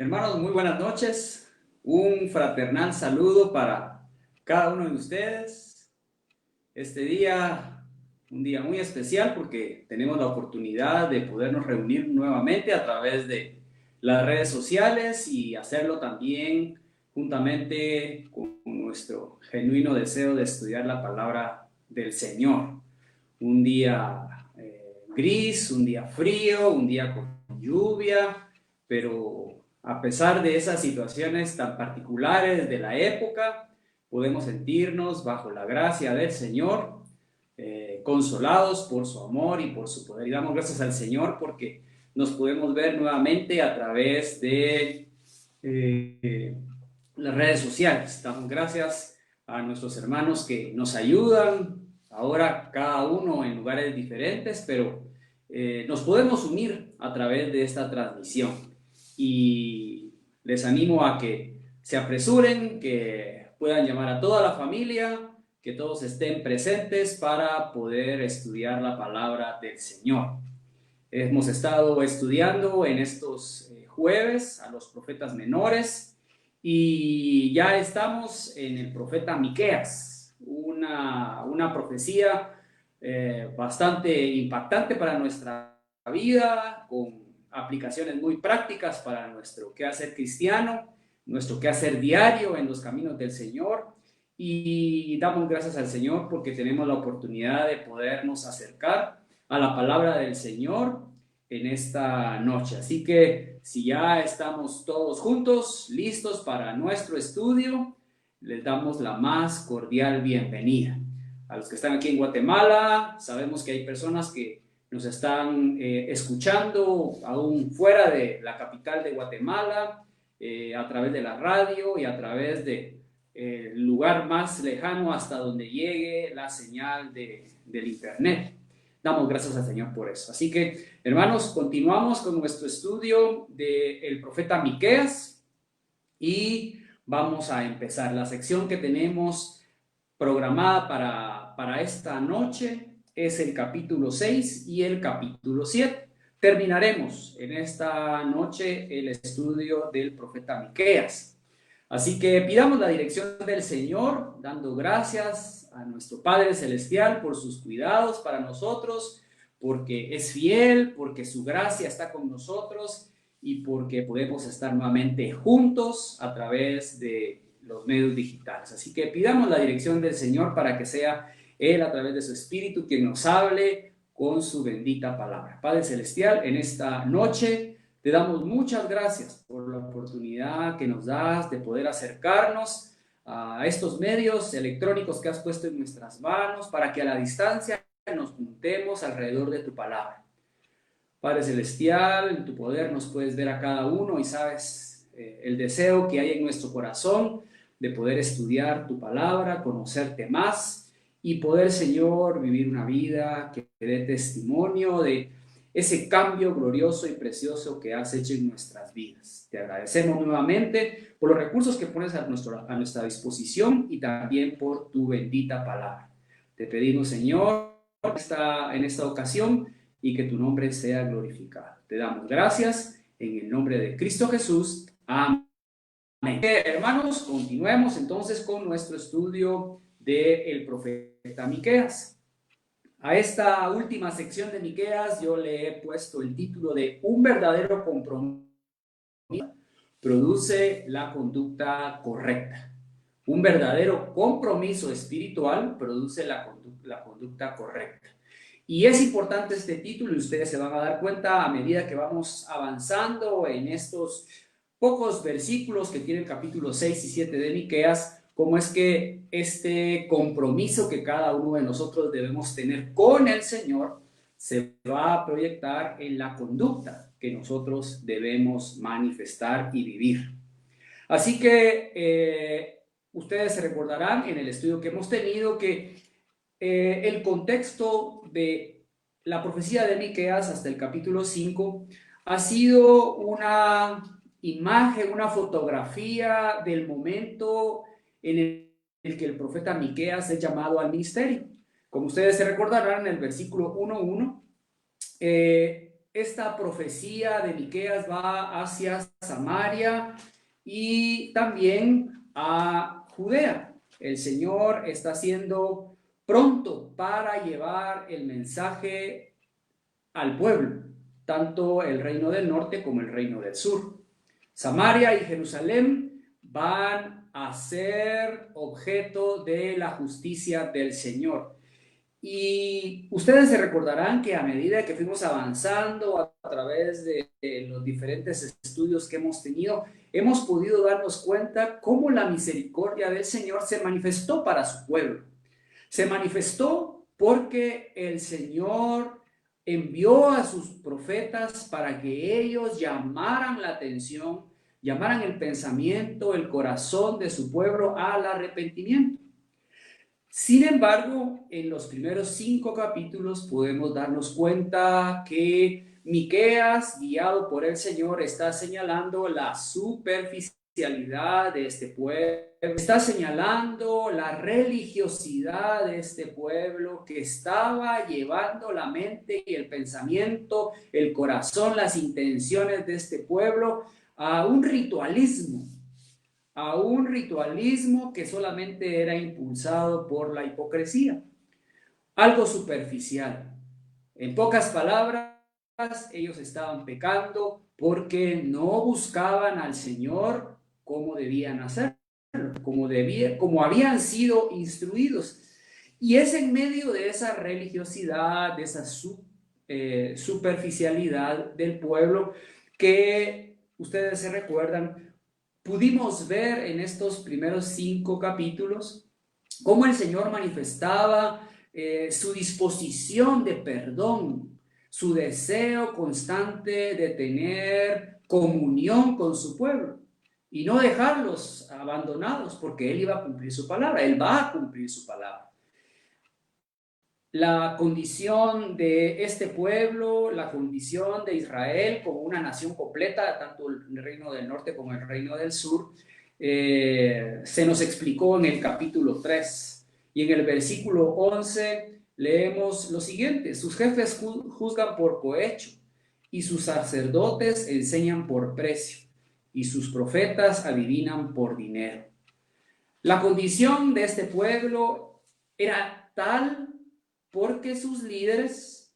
Hermanos, muy buenas noches. Un fraternal saludo para cada uno de ustedes. Este día, un día muy especial porque tenemos la oportunidad de podernos reunir nuevamente a través de las redes sociales y hacerlo también juntamente con nuestro genuino deseo de estudiar la palabra del Señor. Un día gris, un día frío, un día con lluvia, pero a pesar de esas situaciones tan particulares de la época, podemos sentirnos bajo la gracia del Señor, consolados por su amor y por su poder. Y damos gracias al Señor porque nos podemos ver nuevamente a través de las redes sociales. Damos gracias a nuestros hermanos que nos ayudan, ahora cada uno en lugares diferentes, pero nos podemos unir a través de esta transmisión. Y les animo a que se apresuren, que puedan llamar a toda la familia, que todos estén presentes para poder estudiar la palabra del Señor. Hemos estado estudiando en estos jueves a los profetas menores y ya estamos en el profeta Miqueas, una profecía bastante impactante para nuestra vida, con aplicaciones muy prácticas para nuestro quehacer cristiano, nuestro quehacer diario en los caminos del Señor. Y damos gracias al Señor porque tenemos la oportunidad de podernos acercar a la palabra del Señor en esta noche. Así que si ya estamos todos juntos, listos para nuestro estudio, les damos la más cordial bienvenida. A los que están aquí en Guatemala, sabemos que hay personas que nos están escuchando aún fuera de la capital de Guatemala, a través de la radio y a través de el lugar más lejano hasta donde llegue la señal del internet. Damos gracias al Señor por eso. Así que, hermanos, continuamos con nuestro estudio del profeta Miqueas y vamos a empezar. La sección que tenemos programada para esta noche es el capítulo 6 y el capítulo 7. Terminaremos en esta noche el estudio del profeta Miqueas. Así que pidamos la dirección del Señor, dando gracias a nuestro Padre Celestial por sus cuidados para nosotros, porque es fiel, porque su gracia está con nosotros y porque podemos estar nuevamente juntos a través de los medios digitales. Así que pidamos la dirección del Señor para que sea Él a través de su Espíritu quien nos hable con su bendita palabra. Padre Celestial, en esta noche te damos muchas gracias por la oportunidad que nos das de poder acercarnos a estos medios electrónicos que has puesto en nuestras manos para que a la distancia nos juntemos alrededor de tu palabra. Padre Celestial, en tu poder nos puedes ver a cada uno y sabes el deseo que hay en nuestro corazón de poder estudiar tu palabra, conocerte más y poder, Señor, vivir una vida que dé testimonio de ese cambio glorioso y precioso que has hecho en nuestras vidas. Te agradecemos nuevamente por los recursos que pones a nuestra disposición y también por tu bendita palabra. Te pedimos, Señor, en esta ocasión y que tu nombre sea glorificado. Te damos gracias en el nombre de Cristo Jesús. Amén. Hermanos, continuemos entonces con nuestro estudio del profeta Miqueas. A esta última sección de Miqueas yo le he puesto el título de Un verdadero compromiso produce la conducta correcta. Un verdadero compromiso espiritual produce la conducta correcta. Y es importante este título y ustedes se van a dar cuenta a medida que vamos avanzando en estos pocos versículos que tiene el capítulo 6 y 7 de Miqueas, cómo es que este compromiso que cada uno de nosotros debemos tener con el Señor se va a proyectar en la conducta que nosotros debemos manifestar y vivir. Así que ustedes se recordarán en el estudio que hemos tenido que el contexto de la profecía de Miqueas hasta el capítulo 5 ha sido una imagen, una fotografía del momento en el que el profeta Miqueas es llamado al ministerio. Como ustedes se recordarán, en el versículo 1:1 esta profecía de Miqueas va hacia Samaria y también a Judea. El Señor está siendo pronto para llevar el mensaje al pueblo, tanto el reino del norte como el reino del sur. Samaria y Jerusalén van a ser objeto de la justicia del Señor. Y ustedes se recordarán que a medida que fuimos avanzando a través de los diferentes estudios que hemos tenido, hemos podido darnos cuenta cómo la misericordia del Señor se manifestó para su pueblo. Se manifestó porque el Señor envió a sus profetas para que ellos llamaran la atención, llamaran el pensamiento, el corazón de su pueblo al arrepentimiento. Sin embargo, en los primeros 5 capítulos podemos darnos cuenta que Miqueas, guiado por el Señor, está señalando la superficialidad de este pueblo, está señalando la religiosidad de este pueblo que estaba llevando la mente y el pensamiento, el corazón, las intenciones de este pueblo a un ritualismo que solamente era impulsado por la hipocresía, algo superficial. En pocas palabras, ellos estaban pecando porque no buscaban al Señor como debían hacerlo, como habían sido instruidos. Y es en medio de esa religiosidad, de esa superficialidad del pueblo que ustedes se recuerdan, pudimos ver en estos primeros 5 capítulos cómo el Señor manifestaba su disposición de perdón, su deseo constante de tener comunión con su pueblo y no dejarlos abandonados, porque Él iba a cumplir su palabra, Él va a cumplir su palabra. La condición de este pueblo, la condición de Israel como una nación completa, tanto el reino del norte como el reino del sur, se nos explicó en el capítulo 3. Y en el versículo 11 leemos lo siguiente: sus jefes juzgan por cohecho, y sus sacerdotes enseñan por precio, y sus profetas adivinan por dinero. La condición de este pueblo era tal porque sus líderes,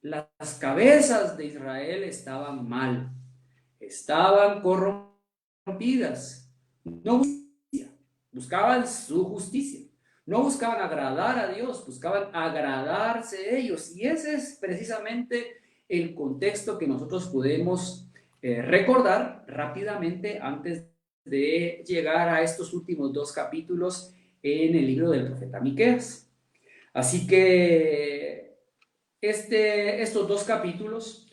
las cabezas de Israel, estaban mal, estaban corrompidas, no buscaban su justicia, no buscaban agradar a Dios, buscaban agradarse ellos. Y ese es precisamente el contexto que nosotros podemos recordar rápidamente antes de llegar a estos últimos 2 capítulos en el libro del profeta Miqueas. Así que estos 2 capítulos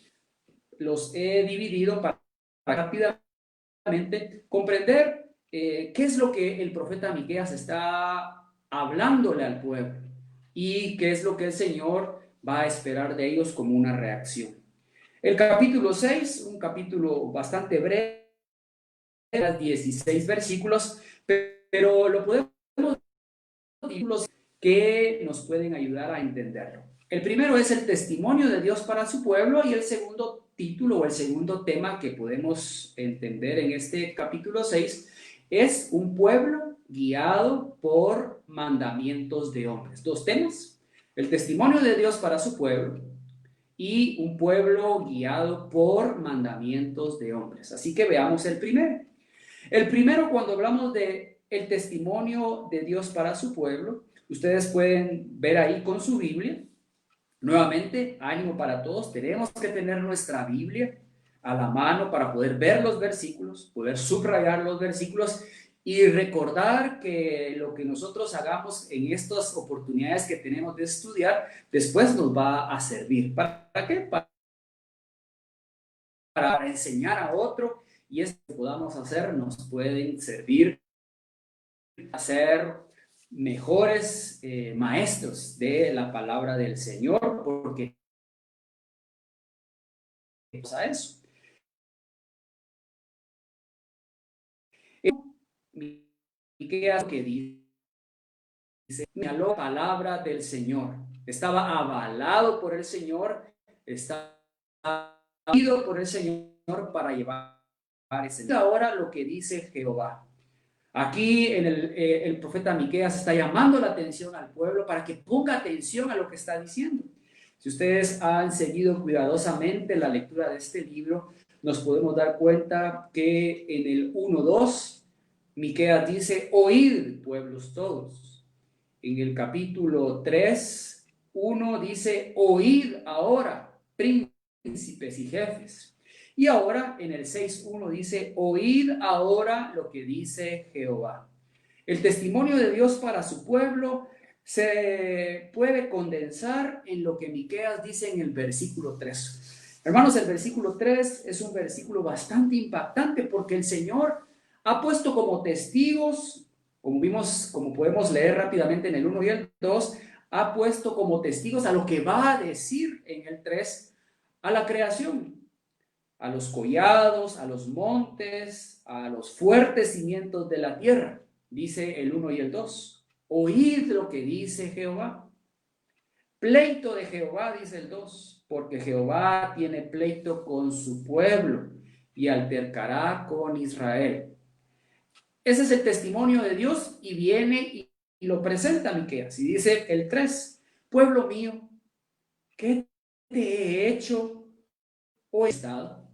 los he dividido para rápidamente comprender qué es lo que el profeta Miqueas está hablándole al pueblo y qué es lo que el Señor va a esperar de ellos como una reacción. El capítulo 6, un capítulo bastante breve, 16 versículos, pero lo podemos títulos que nos pueden ayudar a entenderlo. El primero es el testimonio de Dios para su pueblo, y el segundo título o el segundo tema que podemos entender en este capítulo 6 es un pueblo guiado por mandamientos de hombres. 2 temas: el testimonio de Dios para su pueblo y un pueblo guiado por mandamientos de hombres. Así que veamos el primero. El primero, cuando hablamos de el testimonio de Dios para su pueblo, ustedes pueden ver ahí con su Biblia. Nuevamente, ánimo para todos, tenemos que tener nuestra Biblia a la mano para poder ver los versículos, poder subrayar los versículos y recordar que lo que nosotros hagamos en estas oportunidades que tenemos de estudiar, después nos va a servir. ¿Para qué? Para enseñar a otro, y esto que podamos hacer nos pueden servir a ser mejores maestros de la palabra del Señor, porque a eso. ¿Y qué hace que dice? La palabra del Señor. Estaba avalado por el Señor, estaba ido por el Señor para llevar ese. Ahora lo que dice Jehová. Aquí el profeta Miqueas está llamando la atención al pueblo para que ponga atención a lo que está diciendo. Si ustedes han seguido cuidadosamente la lectura de este libro, nos podemos dar cuenta que en el 1:2, Miqueas dice: oíd, pueblos todos. En el capítulo 3:1 dice: oíd ahora, príncipes y jefes. Y ahora en el 6:1 dice: oíd ahora lo que dice Jehová. El testimonio de Dios para su pueblo se puede condensar en lo que Miqueas dice en el versículo 3. Hermanos, el versículo 3 es un versículo bastante impactante porque el Señor ha puesto como testigos, como podemos leer rápidamente en el 1 y el 2, ha puesto como testigos a lo que va a decir en el 3 a la creación, a los collados, a los montes, a los fuertes cimientos de la tierra, dice el 1 y el 2. Oíd lo que dice Jehová. Pleito de Jehová, dice el 2, porque Jehová tiene pleito con su pueblo y altercará con Israel. Ese es el testimonio de Dios y viene y lo presenta Miqueas. Y dice el 3, pueblo mío, ¿qué te he hecho o he estado?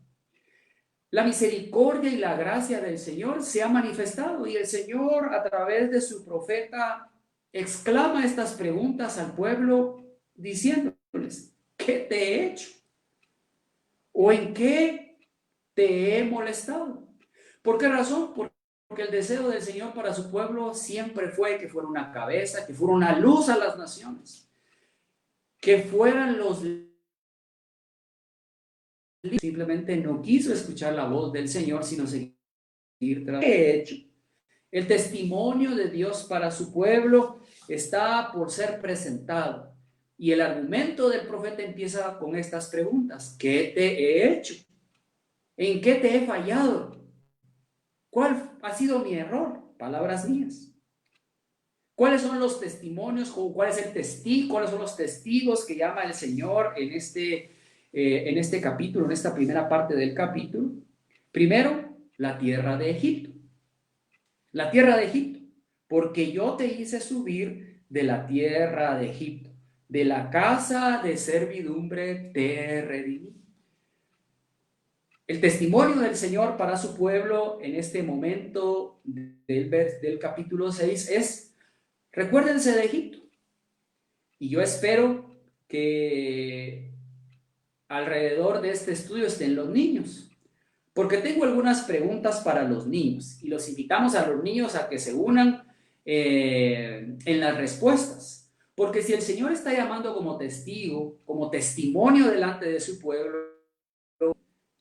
La misericordia y la gracia del Señor se ha manifestado y el Señor a través de su profeta exclama estas preguntas al pueblo diciéndoles: ¿qué te he hecho? ¿O en qué te he molestado? ¿Por qué razón? Porque el deseo del Señor para su pueblo siempre fue que fuera una cabeza, que fuera una luz a las naciones, que fueran los... Simplemente no quiso escuchar la voz del Señor, sino seguir hecho. El testimonio de Dios para su pueblo está por ser presentado. Y el argumento del profeta empieza con estas preguntas: ¿qué te he hecho? ¿En qué te he fallado? ¿Cuál ha sido mi error? Palabras mías. ¿Cuáles son los testimonios? ¿Cuál es el testigo? ¿Cuáles son los testigos que llama el Señor en este capítulo, en esta primera parte del capítulo? Primero, la tierra de Egipto. La tierra de Egipto, porque yo te hice subir de la tierra de Egipto, de la casa de servidumbre te redimí. El testimonio del Señor para su pueblo en este momento del capítulo 6 es: recuérdense de Egipto. Y yo espero que alrededor de este estudio estén los niños, porque tengo algunas preguntas para los niños y los invitamos a los niños a que se unan en las respuestas, porque si el Señor está llamando como testigo, como testimonio delante de su pueblo,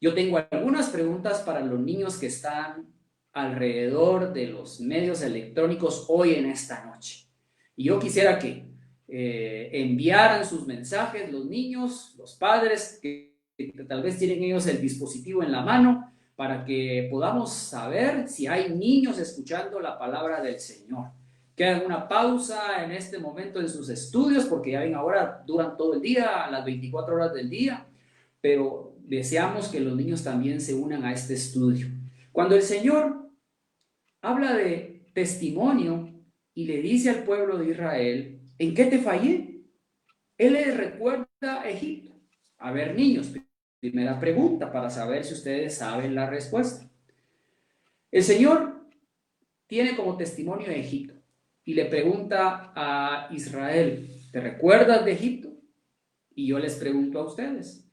yo tengo algunas preguntas para los niños que están alrededor de los medios electrónicos hoy en esta noche. Y yo quisiera que enviaran sus mensajes los niños, los padres, que tal vez tienen ellos el dispositivo en la mano, para que podamos saber si hay niños escuchando la palabra del Señor. Que hagan una pausa en este momento en sus estudios, porque ya ven, ahora duran todo el día, las 24 horas del día, pero deseamos que los niños también se unan a este estudio. Cuando el Señor habla de testimonio y le dice al pueblo de Israel: ¿en qué te fallé? Él les recuerda a Egipto. A ver, niños, primera pregunta para saber si ustedes saben la respuesta. El Señor tiene como testimonio a Egipto y le pregunta a Israel: ¿te recuerdas de Egipto? Y yo les pregunto a ustedes: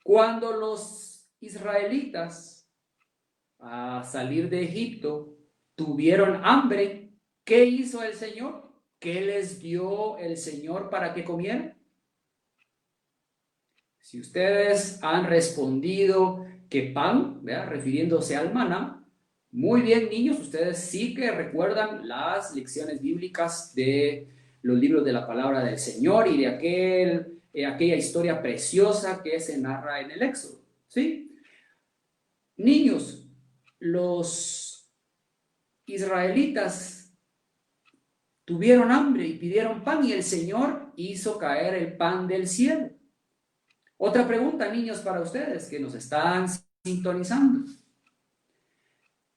cuando los israelitas a salir de Egipto tuvieron hambre, ¿qué hizo el Señor? ¿Qué les dio el Señor para que comieran? Si ustedes han respondido que pan, ¿verdad?, refiriéndose al maná, muy bien, niños, ustedes sí que recuerdan las lecciones bíblicas de los libros de la palabra del Señor y de aquella historia preciosa que se narra en el Éxodo, ¿sí? Niños, los israelitas tuvieron hambre y pidieron pan y el Señor hizo caer el pan del cielo. Otra pregunta, niños, para ustedes que nos están sintonizando.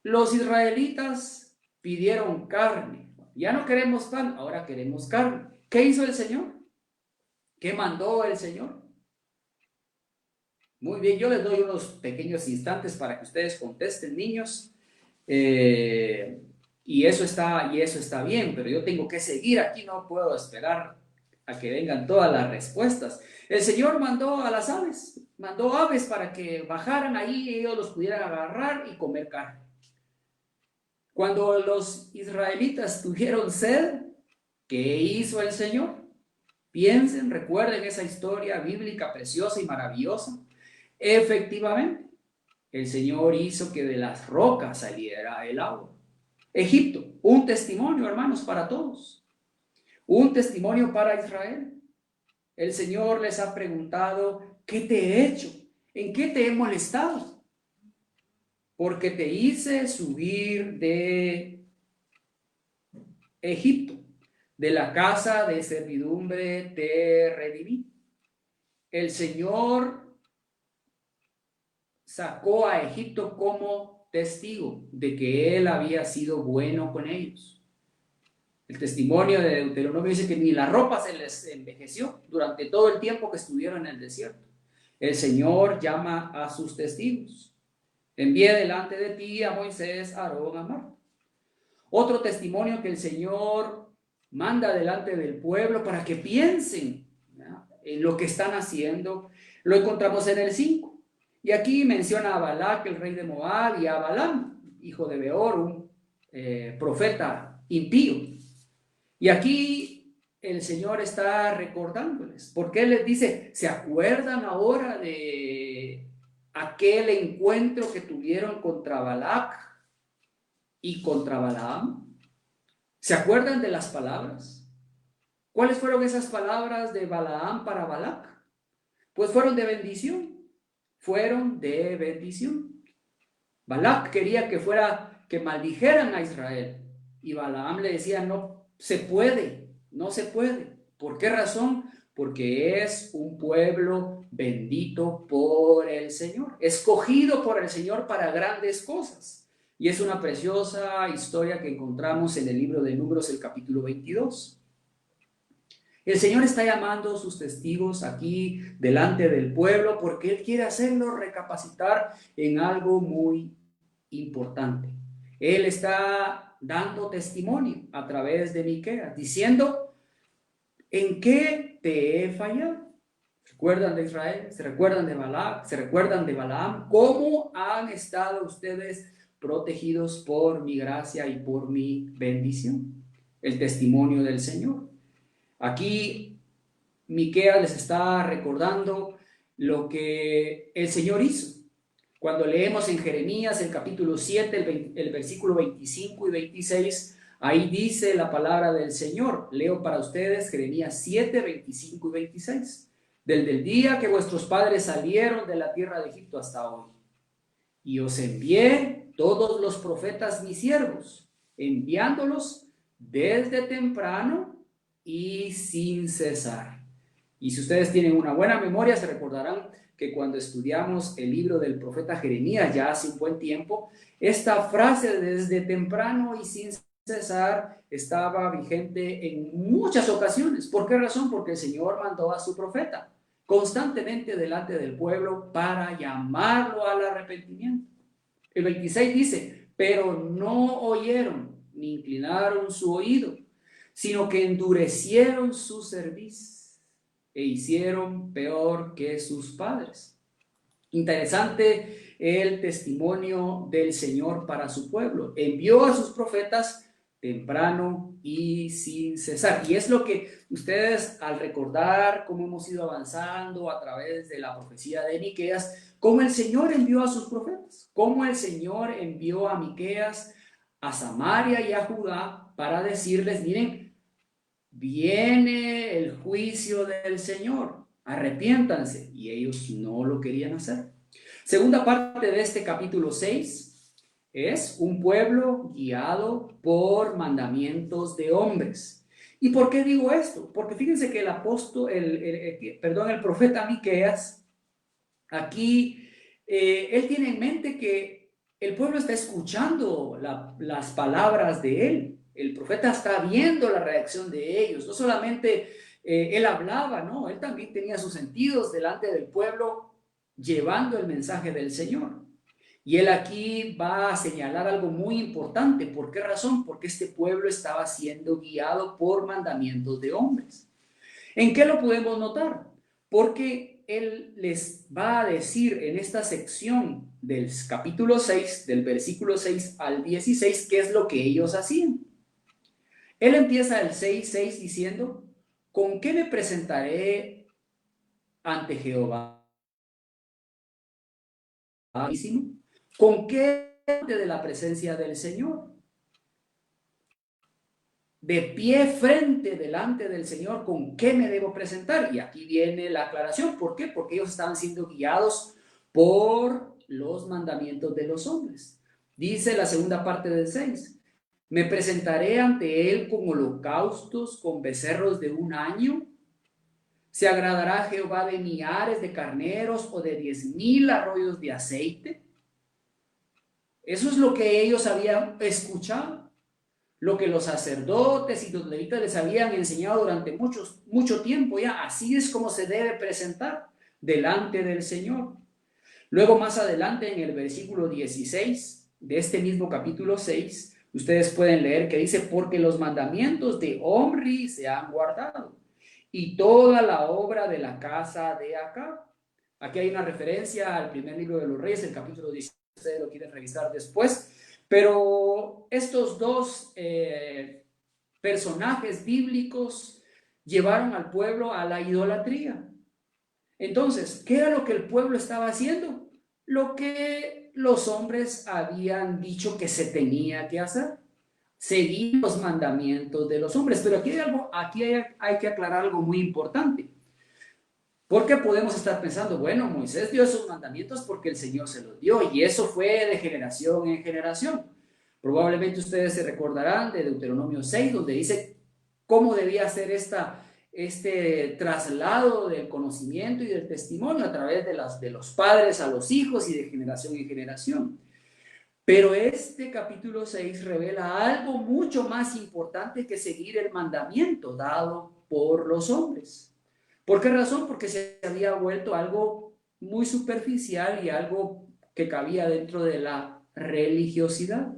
Los israelitas pidieron carne. Ya no queremos pan, ahora queremos carne. ¿Qué hizo el Señor? ¿Qué mandó el Señor? Muy bien, yo les doy unos pequeños instantes para que ustedes contesten, niños. Y eso está bien, pero yo tengo que seguir aquí, no puedo esperar a que vengan todas las respuestas. El Señor mandó a las aves, mandó aves para que bajaran ahí y ellos los pudieran agarrar y comer carne. Cuando los israelitas tuvieron sed, ¿qué hizo el Señor? Piensen, recuerden esa historia bíblica preciosa y maravillosa. Efectivamente, el Señor hizo que de las rocas saliera el agua. Egipto, un testimonio, hermanos, para todos. Un testimonio para Israel. El Señor les ha preguntado, ¿qué te he hecho? ¿En qué te he molestado? Porque te hice subir de Egipto, de la casa de servidumbre te redimí. El Señor sacó a Egipto como testigo de que Él había sido bueno con ellos. El testimonio de Deuteronomio dice que ni la ropa se les envejeció durante todo el tiempo que estuvieron en el desierto. El Señor llama a sus testigos. Envié delante de ti a Moisés, a Aarón, a Marta. Otro testimonio que el Señor manda delante del pueblo para que piensen, ¿verdad?, en lo que están haciendo, lo encontramos en el 5. Y aquí menciona a Balac, el rey de Moab, y a Balaam, hijo de Beor, un profeta impío. Y aquí el Señor está recordándoles, porque Él les dice, ¿se acuerdan ahora de aquel encuentro que tuvieron contra Balac y contra Balaam? ¿Se acuerdan de las palabras? ¿Cuáles fueron esas palabras de Balaam para Balac? Pues fueron de bendición. Fueron de bendición. Balac quería que maldijeran a Israel. Y Balaam le decía, no se puede, no se puede. ¿Por qué razón? Porque es un pueblo bendito por el Señor, escogido por el Señor para grandes cosas. Y es una preciosa historia que encontramos en el libro de Números, el capítulo 22. El Señor está llamando a sus testigos aquí delante del pueblo porque Él quiere hacerlos recapacitar en algo muy importante. Él está dando testimonio a través de Miqueas, diciendo, ¿en qué te he fallado? ¿Se recuerdan de Israel? ¿Se recuerdan de Balac? ¿Se recuerdan de Balaam? ¿Cómo han estado ustedes protegidos por mi gracia y por mi bendición? El testimonio del Señor. Aquí Miqueas les está recordando lo que el Señor hizo. Cuando leemos en Jeremías el capítulo 7, el versículo 25 y 26, ahí dice la palabra del Señor. Leo para ustedes Jeremías 7, 25 y 26. Desde el día que vuestros padres salieron de la tierra de Egipto hasta hoy. Y os envié todos los profetas mis siervos, enviándolos desde temprano y sin cesar. Y si ustedes tienen una buena memoria, se recordarán que cuando estudiamos el libro del profeta Jeremías ya hace un buen tiempo, esta frase desde temprano y sin cesar estaba vigente en muchas ocasiones. ¿Por qué razón? Porque el Señor mandó a su profeta constantemente delante del pueblo para llamarlo al arrepentimiento. El 26 dice, pero no oyeron ni inclinaron su oído, sino que endurecieron su cerviz e hicieron peor que sus padres. Interesante el testimonio del Señor para su pueblo. Envió a sus profetas temprano y sin cesar. Y es lo que ustedes, al recordar cómo hemos ido avanzando a través de la profecía de Miqueas, cómo el Señor envió a sus profetas, cómo el Señor envió a Miqueas a Samaria y a Judá para decirles, miren, viene el juicio del Señor, arrepiéntanse. Y ellos no lo querían hacer. Segunda parte de este capítulo 6 es un pueblo guiado por mandamientos de hombres. ¿Y por qué digo esto? Porque fíjense que el profeta Miqueas Aquí él tiene en mente que el pueblo está escuchando las palabras de él. El profeta está viendo la reacción de ellos. No solamente él hablaba, no, él también tenía sus sentidos delante del pueblo llevando el mensaje del Señor. Y él aquí va a señalar algo muy importante. ¿Por qué razón? Porque este pueblo estaba siendo guiado por mandamientos de hombres. ¿En qué lo podemos notar? Porque él les va a decir en esta sección del capítulo 6, del versículo 6 al 16, qué es lo que ellos hacían. Él empieza el 6:6 diciendo, ¿con qué me presentaré ante Jehová? ¿Con qué de la presencia del Señor? De pie frente delante del Señor, ¿con qué me debo presentar? Y aquí viene la aclaración. ¿Por qué? Porque ellos estaban siendo guiados por los mandamientos de los hombres. Dice la segunda parte del 6. Me presentaré ante él con holocaustos, con becerros de un año. ¿Se agradará Jehová de millares de carneros o de 10,000 arroyos de aceite? Eso es lo que ellos habían escuchado, lo que los sacerdotes y los levitas les habían enseñado durante mucho tiempo ya. Así es como se debe presentar delante del Señor. Luego más adelante en el versículo 16 de este mismo capítulo 6, ustedes pueden leer que dice, porque los mandamientos de Omri se han guardado y toda la obra de la casa de Acab. Aquí hay una referencia al primer libro de los Reyes, el capítulo 16, ustedes lo quieren revisar después, pero estos dos personajes bíblicos llevaron al pueblo a la idolatría. Entonces, ¿qué era lo que el pueblo estaba haciendo? Lo que los hombres habían dicho que se tenía que hacer. Seguir los mandamientos de los hombres. Pero aquí hay que aclarar algo muy importante. Porque podemos estar pensando, bueno, Moisés dio esos mandamientos porque el Señor se los dio y eso fue de generación en generación. Probablemente ustedes se recordarán de Deuteronomio 6, donde dice cómo debía ser este traslado del conocimiento y del testimonio a través de los padres a los hijos y de generación en generación. Pero este capítulo 6 revela algo mucho más importante que seguir el mandamiento dado por los hombres. ¿Por qué razón? Porque se había vuelto algo muy superficial y algo que cabía dentro de la religiosidad.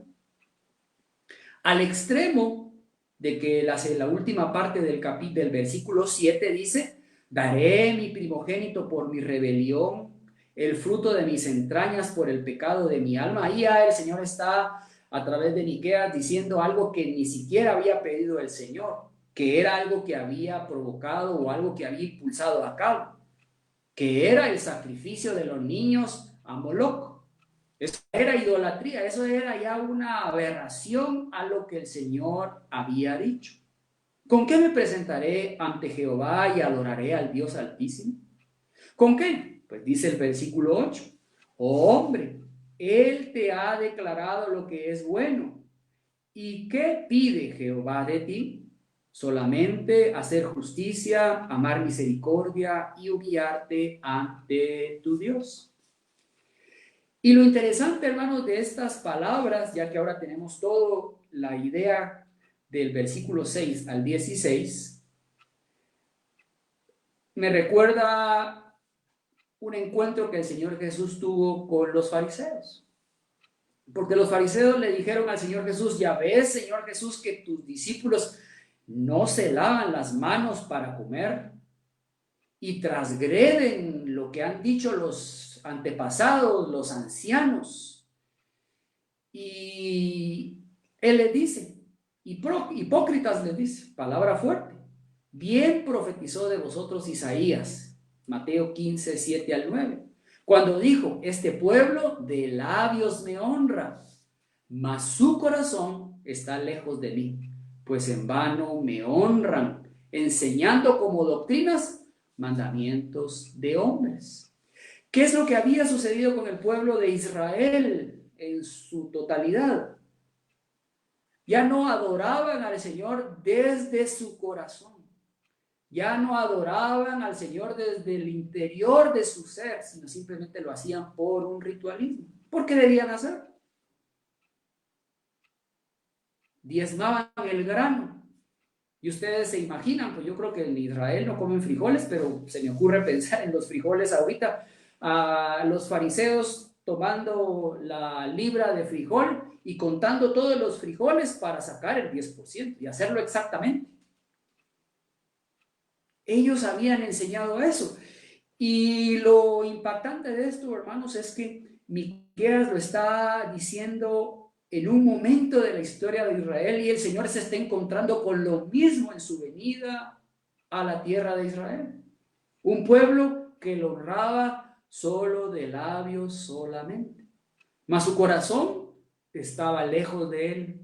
Al extremo de que la última parte del versículo 7 dice, daré mi primogénito por mi rebelión, el fruto de mis entrañas por el pecado de mi alma. Ahí ya el Señor está a través de Miqueas diciendo algo que ni siquiera había pedido el Señor, que era algo que había provocado o algo que había impulsado a cabo, que era el sacrificio de los niños a Moloch. Eso era idolatría, eso era ya una aberración a lo que el Señor había dicho. ¿Con qué me presentaré ante Jehová y adoraré al Dios Altísimo? ¿Con qué? Pues dice el versículo 8, oh hombre, Él te ha declarado lo que es bueno. ¿Y qué pide Jehová de ti? Solamente hacer justicia, amar misericordia y humillarte ante tu Dios. Y lo interesante, hermanos, de estas palabras, ya que ahora tenemos toda la idea del versículo 6 al 16, me recuerda un encuentro que el Señor Jesús tuvo con los fariseos. Porque los fariseos le dijeron al Señor Jesús, ya ves, Señor Jesús, que tus discípulos no se lavan las manos para comer y transgreden lo que han dicho los antepasados, los ancianos. Y él les dice, hipócritas les dice, palabra fuerte, bien profetizó de vosotros Isaías, Mateo 15, 7 al 9, cuando dijo, este pueblo de labios me honra, mas su corazón está lejos de mí, pues en vano me honran, enseñando como doctrinas mandamientos de hombres. ¿Qué es lo que había sucedido con el pueblo de Israel en su totalidad? Ya no adoraban al Señor desde su corazón. Ya no adoraban al Señor desde el interior de su ser, sino simplemente lo hacían por un ritualismo. ¿Por qué debían hacer? Diezmaban el grano. Y ustedes se imaginan, pues yo creo que en Israel no comen frijoles, pero se me ocurre pensar en los frijoles ahorita. A los fariseos tomando la libra de frijol y contando todos los frijoles para sacar el 10% y hacerlo exactamente. Ellos habían enseñado eso. Y lo impactante de esto, hermanos, es que Miqueas lo está diciendo en un momento de la historia de Israel y el Señor se está encontrando con lo mismo en su venida a la tierra de Israel. Un pueblo que lo honraba solo de labios solamente, mas su corazón estaba lejos de él.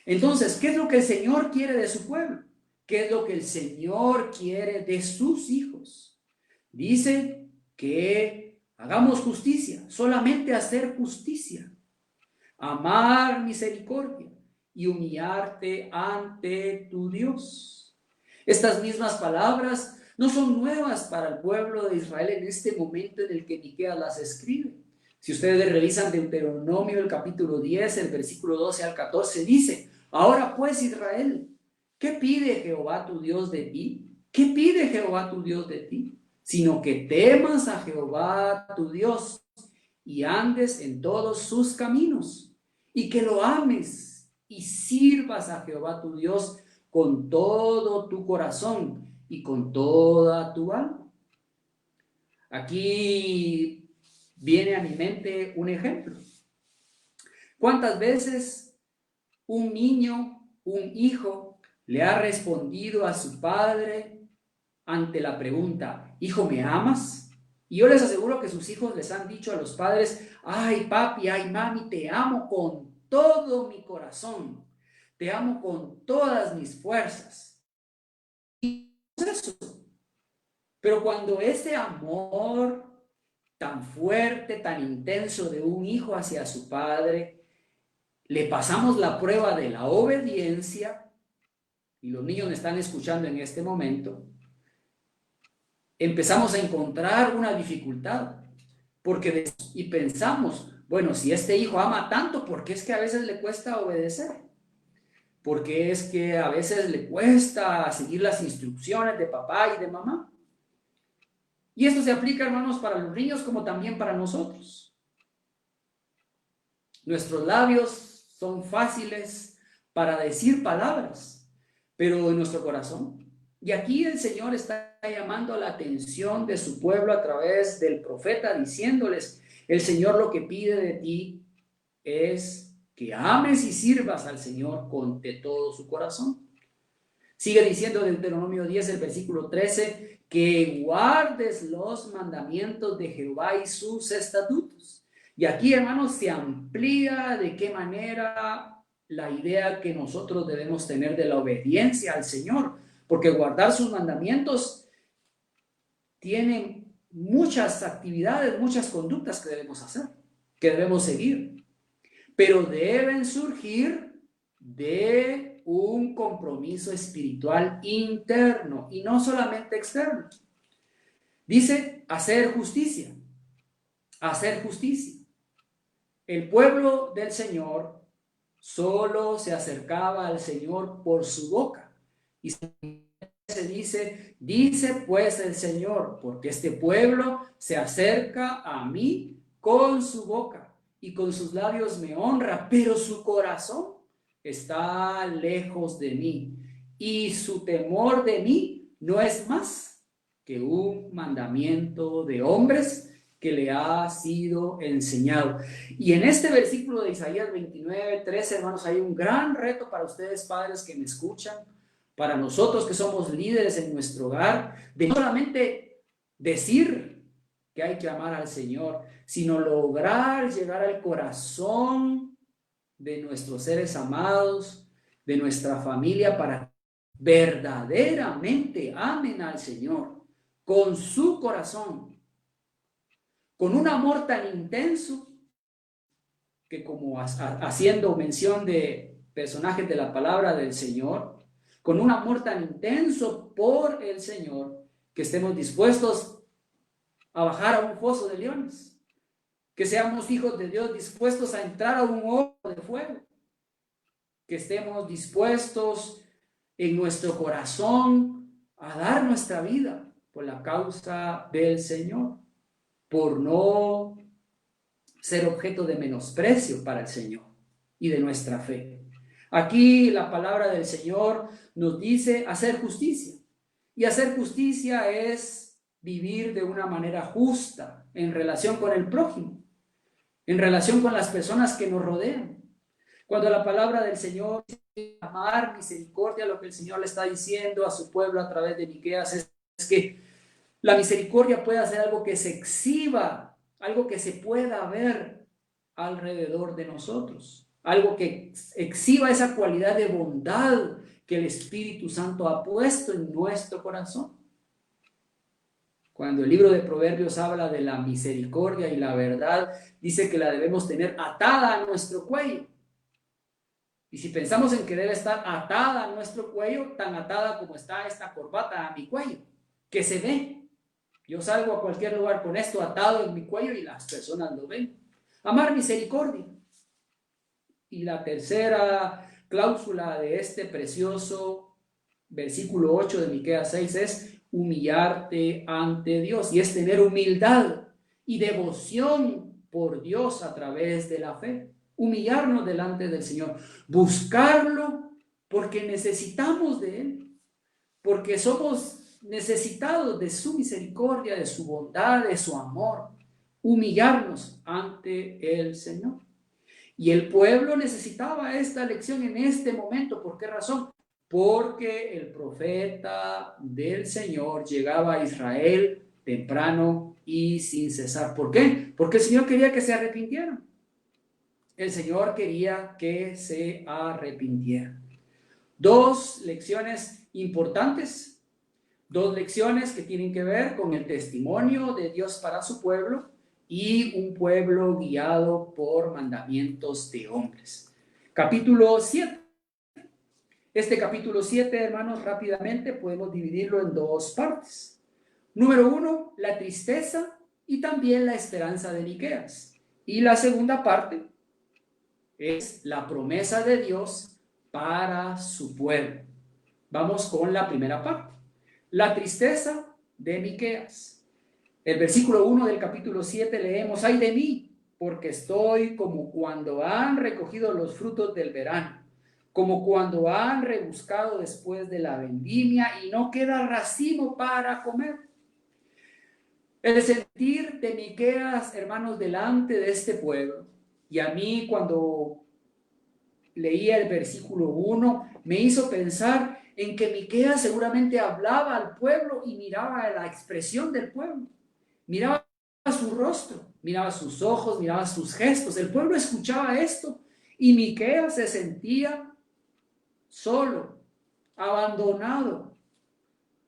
Entonces, ¿qué es lo que el Señor quiere de su pueblo? ¿Qué es lo que el Señor quiere de sus hijos? Dice que hagamos justicia, solamente hacer justicia, amar misericordia y humillarte ante tu Dios. Estas mismas palabras no son nuevas para el pueblo de Israel en este momento en el que Miqueas las escribe. Si ustedes revisan Deuteronomio, el capítulo 10, el versículo 12 al 14, dice: ahora pues, Israel, ¿qué pide Jehová tu Dios de ti? ¿Qué pide Jehová tu Dios de ti? Sino que temas a Jehová tu Dios y andes en todos sus caminos, y que lo ames y sirvas a Jehová tu Dios con todo tu corazón y con toda tu alma. Aquí viene a mi mente un ejemplo. ¿Cuántas veces un niño, un hijo, le ha respondido a su padre ante la pregunta: hijo, ¿me amas? Y yo les aseguro que sus hijos les han dicho a los padres: ay papi, ay mami, te amo con todo mi corazón, te amo con todas mis fuerzas. Y eso. Pero cuando ese amor tan fuerte, tan intenso de un hijo hacia su padre, le pasamos la prueba de la obediencia, y los niños me están escuchando en este momento, empezamos a encontrar una dificultad, y pensamos: bueno, si este hijo ama tanto, ¿por qué es que a veces le cuesta obedecer? ¿Por qué es que a veces le cuesta seguir las instrucciones de papá y de mamá? Y esto se aplica, hermanos, para los niños como también para nosotros. Nuestros labios son fáciles para decir palabras, pero en nuestro corazón. Y aquí el Señor está llamando la atención de su pueblo a través del profeta, diciéndoles: el Señor lo que pide de ti es que ames y sirvas al Señor con de todo su corazón. Sigue diciendo en Deuteronomio 10, el versículo 13, que guardes los mandamientos de Jehová y sus estatutos. Y aquí, hermanos, se amplía de qué manera la idea que nosotros debemos tener de la obediencia al Señor, porque guardar sus mandamientos tiene muchas actividades, muchas conductas que debemos hacer, que debemos seguir, pero deben surgir de un compromiso espiritual interno y no solamente externo. Dice hacer justicia, hacer justicia. El pueblo del Señor solo se acercaba al Señor por su boca. Y se dice pues el Señor, porque este pueblo se acerca a mí con su boca y con sus labios me honra, pero su corazón está lejos de mí y su temor de mí no es más que un mandamiento de hombres que le ha sido enseñado. Y en este versículo de Isaías 29:13, hermanos, hay un gran reto para ustedes, padres que me escuchan, para nosotros que somos líderes en nuestro hogar, de no solamente decir que hay que amar al Señor, sino lograr llegar al corazón de nuestros seres amados, de nuestra familia, para que verdaderamente amen al Señor con su corazón, con un amor tan intenso que, como haciendo mención de personajes de la palabra del Señor, con un amor tan intenso por el Señor, que estemos dispuestos a bajar a un foso de leones, que seamos hijos de Dios dispuestos a entrar a un horno de fuego, que estemos dispuestos en nuestro corazón a dar nuestra vida por la causa del Señor, por no ser objeto de menosprecio para el Señor y de nuestra fe. Aquí la palabra del Señor nos dice hacer justicia, y hacer justicia es vivir de una manera justa en relación con el prójimo, en relación con las personas que nos rodean. Cuando la palabra del Señor dice amar, misericordia, lo que el Señor le está diciendo a su pueblo a través de Miqueas es que la misericordia puede hacer algo que se exhiba, algo que se pueda ver alrededor de nosotros, algo que exhiba esa cualidad de bondad que el Espíritu Santo ha puesto en nuestro corazón. Cuando el libro de Proverbios habla de la misericordia y la verdad, dice que la debemos tener atada a nuestro cuello. Y si pensamos en que debe estar atada a nuestro cuello, tan atada como está esta corbata a mi cuello, que se ve. Yo salgo a cualquier lugar con esto atado en mi cuello y las personas lo ven. Amar misericordia. Y la tercera cláusula de este precioso versículo 8 de Miqueas 6 es humillarte ante Dios, y es tener humildad y devoción por Dios a través de la fe. Humillarnos delante del Señor, buscarlo porque necesitamos de Él, porque somos necesitados de su misericordia, de su bondad, de su amor. Humillarnos ante el Señor. Y el pueblo necesitaba esta lección en este momento. ¿Por qué razón? Porque el profeta del Señor llegaba a Israel temprano y sin cesar. ¿Por qué? Porque el Señor quería que se arrepintieran. El Señor quería que se arrepintieran. Dos lecciones importantes, dos lecciones que tienen que ver con el testimonio de Dios para su pueblo y un pueblo guiado por mandamientos de hombres. Capítulo 7. Este capítulo 7, hermanos, rápidamente podemos dividirlo en dos partes. Número 1, la tristeza y también la esperanza de Miqueas. Y la segunda parte es la promesa de Dios para su pueblo. Vamos con la primera parte. La tristeza de Miqueas. El versículo 1 del capítulo 7 leemos: ay de mí, porque estoy como cuando han recogido los frutos del verano, como cuando han rebuscado después de la vendimia y no queda racimo para comer. El sentir de Miqueas, hermanos, delante de este pueblo, y a mí cuando leía el versículo 1, me hizo pensar en que Miqueas seguramente hablaba al pueblo y miraba la expresión del pueblo, miraba su rostro, miraba sus ojos, miraba sus gestos. El pueblo escuchaba esto y Miqueas se sentía solo, abandonado.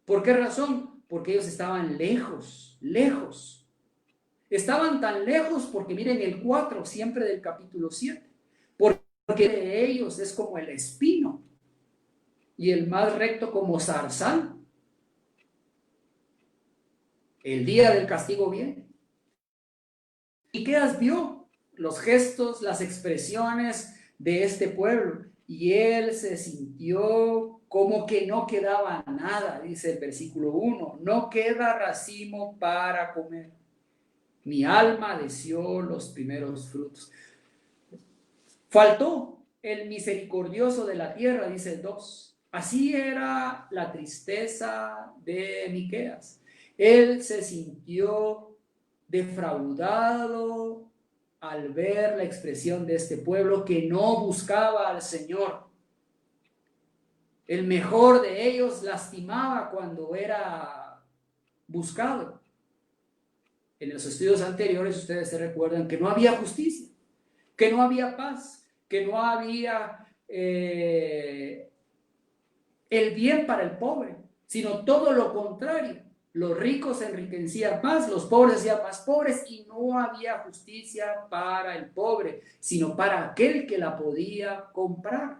¿Por qué razón? Porque ellos estaban lejos, lejos. Estaban tan lejos porque miren el 4 siempre del capítulo 7. Porque de ellos es como el espino y el más recto como zarzal. El día del castigo viene. Miqueas vio los gestos, las expresiones de este pueblo y él se sintió como que no quedaba nada, dice el versículo 1, no queda racimo para comer. Mi alma deseó los primeros frutos. Faltó el misericordioso de la tierra, dice el 2. Así era la tristeza de Miqueas. Él se sintió defraudado al ver la expresión de este pueblo que no buscaba al Señor. El mejor de ellos lastimaba cuando era buscado. En los estudios anteriores ustedes se recuerdan que no había justicia, que no había paz, que no había el bien para el pobre, sino todo lo contrario. Los ricos se enriquecían más, los pobres se hacían más pobres y no había justicia para el pobre, sino para aquel que la podía comprar.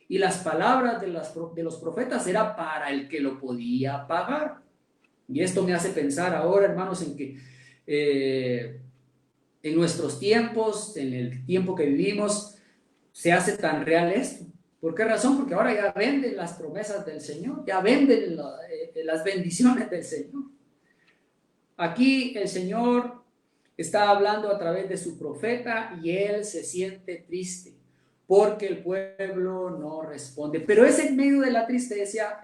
Y las palabras de los profetas era para el que lo podía pagar. Y esto me hace pensar ahora, hermanos, en que en nuestros tiempos, en el tiempo que vivimos, se hace tan real esto. ¿Por qué razón? Porque ahora ya venden las promesas del Señor, ya venden las bendiciones del Señor. Aquí el Señor está hablando a través de su profeta y él se siente triste porque el pueblo no responde. Pero es en medio de la tristeza,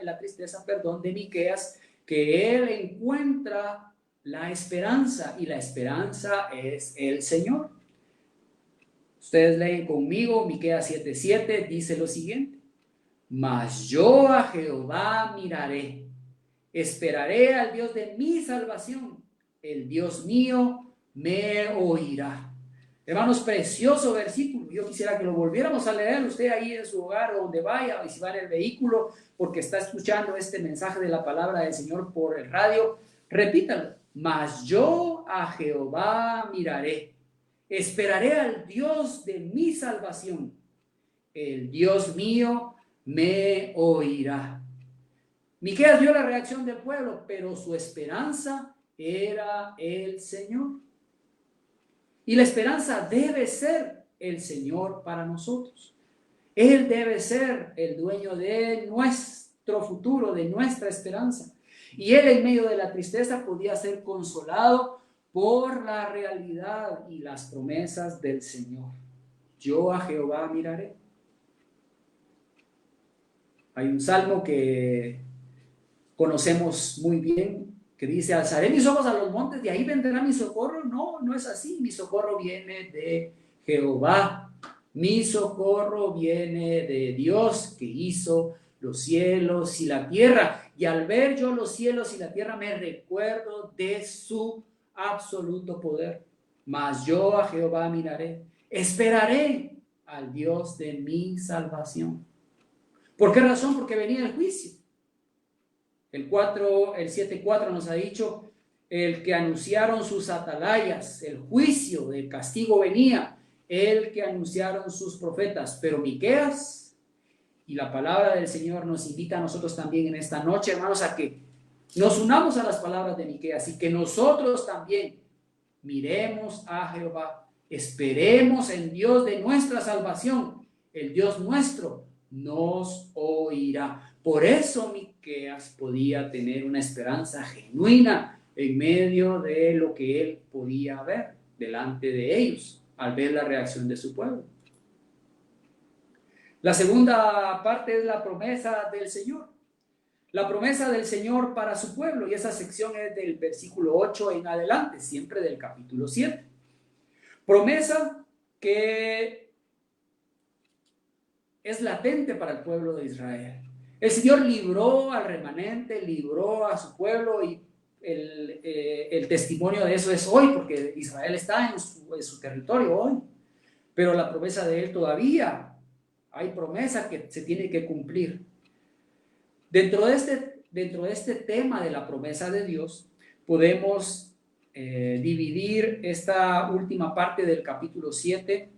de Miqueas, que él encuentra la esperanza, y la esperanza es el Señor. Ustedes leen conmigo, Miqueas 7:7 dice lo siguiente: mas yo a Jehová miraré, esperaré al Dios de mi salvación, el Dios mío me oirá. Hermanos, precioso versículo. Yo quisiera que lo volviéramos a leer usted ahí en su hogar o donde vaya, o si va en el vehículo, porque está escuchando este mensaje de la palabra del Señor por el radio. Repítalo: mas yo a Jehová miraré, esperaré al Dios de mi salvación, el Dios mío me oirá. Miqueas vio la reacción del pueblo, pero su esperanza era el Señor. Y la esperanza debe ser el Señor para nosotros. Él debe ser el dueño de nuestro futuro, de nuestra esperanza. Y él, en medio de la tristeza, podía ser consolado por la realidad y las promesas del Señor. Yo a Jehová miraré. Hay un salmo que conocemos muy bien, que dice: alzaré mis ojos a los montes, de ahí vendrá mi socorro. No, no es así. Mi socorro viene de Jehová. Mi socorro viene de Dios, que hizo los cielos y la tierra. Y al ver yo los cielos y la tierra, me recuerdo de su absoluto poder. Mas yo a Jehová miraré, esperaré al Dios de mi salvación. ¿Por qué razón? Porque venía el juicio. El 7:4 nos ha dicho: el que anunciaron sus atalayas, el juicio del castigo venía, el que anunciaron sus profetas. Pero Miqueas, y la palabra del Señor nos invita a nosotros también en esta noche, hermanos, a que nos unamos a las palabras de Miqueas y que nosotros también miremos a Jehová, esperemos en Dios de nuestra salvación. El Dios nuestro nos oirá. Por eso Miqueas podía tener una esperanza genuina en medio de lo que él podía ver delante de ellos al ver la reacción de su pueblo. La segunda parte es la promesa del Señor. La promesa del Señor para su pueblo, y esa sección es del versículo 8 en adelante, siempre del capítulo 7. Promesa que es latente para el pueblo de Israel. El Señor libró al remanente, libró a su pueblo, y el testimonio de eso es hoy, porque Israel está en su territorio hoy. Pero la promesa de él todavía, hay promesa que se tiene que cumplir. Dentro de este tema de la promesa de Dios, podemos dividir esta última parte del capítulo 7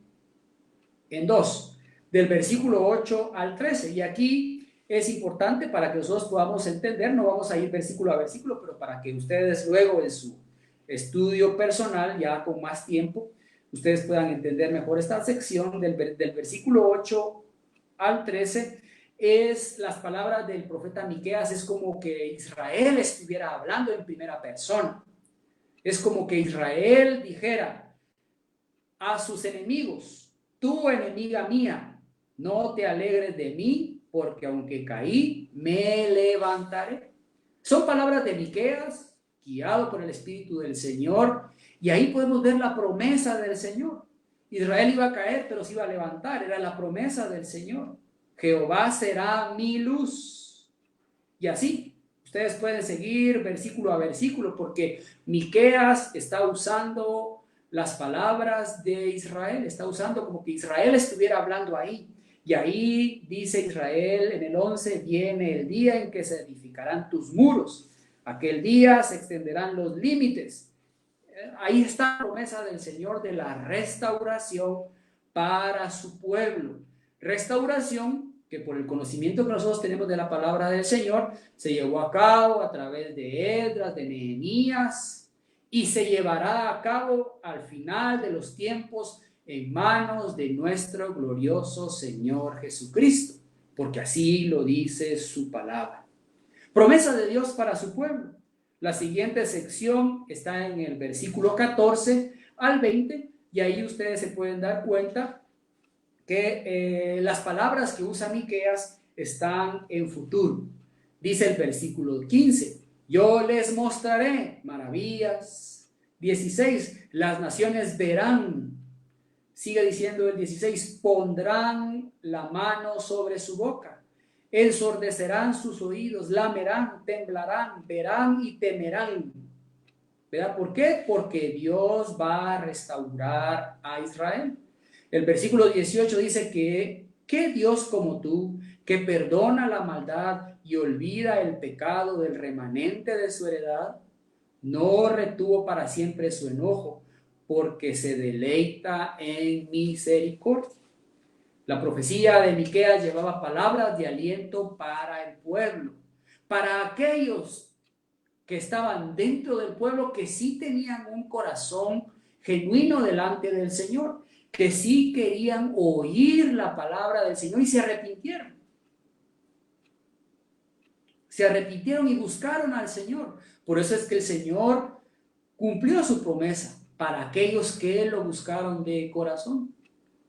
en dos, del versículo 8 al 13. Y aquí es importante para que nosotros podamos entender, no vamos a ir versículo a versículo, pero para que ustedes luego en su estudio personal, ya con más tiempo, ustedes puedan entender mejor esta sección del versículo 8 al 13. Es las palabras del profeta Miqueas. Es como que Israel estuviera hablando en primera persona. Es como que Israel dijera a sus enemigos: tú, enemiga mía, no te alegres de mí, porque aunque caí, me levantaré. Son palabras de Miqueas, guiado por el Espíritu del Señor, y ahí podemos ver la promesa del Señor. Israel iba a caer, pero se iba a levantar. Era la promesa del Señor. Jehová será mi luz. Y así, ustedes pueden seguir versículo a versículo, porque Miqueas está usando las palabras de Israel, está usando como que Israel estuviera hablando ahí. Y ahí dice Israel en el 11: viene el día en que se edificarán tus muros, aquel día se extenderán los límites. Ahí está la promesa del Señor de la restauración para su pueblo. Restauración que por el conocimiento que nosotros tenemos de la palabra del Señor, se llevó a cabo a través de Esdras, de Nehemías, y se llevará a cabo al final de los tiempos en manos de nuestro glorioso Señor Jesucristo, porque así lo dice su palabra. Promesa de Dios para su pueblo. La siguiente sección está en el versículo 14 al 20, y ahí ustedes se pueden dar cuenta que las palabras que usa Miqueas están en futuro. Dice el versículo 15, yo les mostraré maravillas. 16, las naciones verán. Sigue diciendo el 16, pondrán la mano sobre su boca, ensordecerán sus oídos, lamerán, temblarán, verán y temerán. ¿Verdad? ¿Por qué? Porque Dios va a restaurar a Israel. El versículo 18 dice que ¿qué Dios como tú, que perdona la maldad y olvida el pecado del remanente de su heredad? No retuvo para siempre su enojo, porque se deleita en misericordia. La profecía de Miqueas llevaba palabras de aliento para el pueblo, para aquellos que estaban dentro del pueblo, que sí tenían un corazón genuino delante del Señor, que sí querían oír la palabra del Señor y se arrepintieron. Se arrepintieron y buscaron al Señor. Por eso es que el Señor cumplió su promesa para aquellos que lo buscaron de corazón.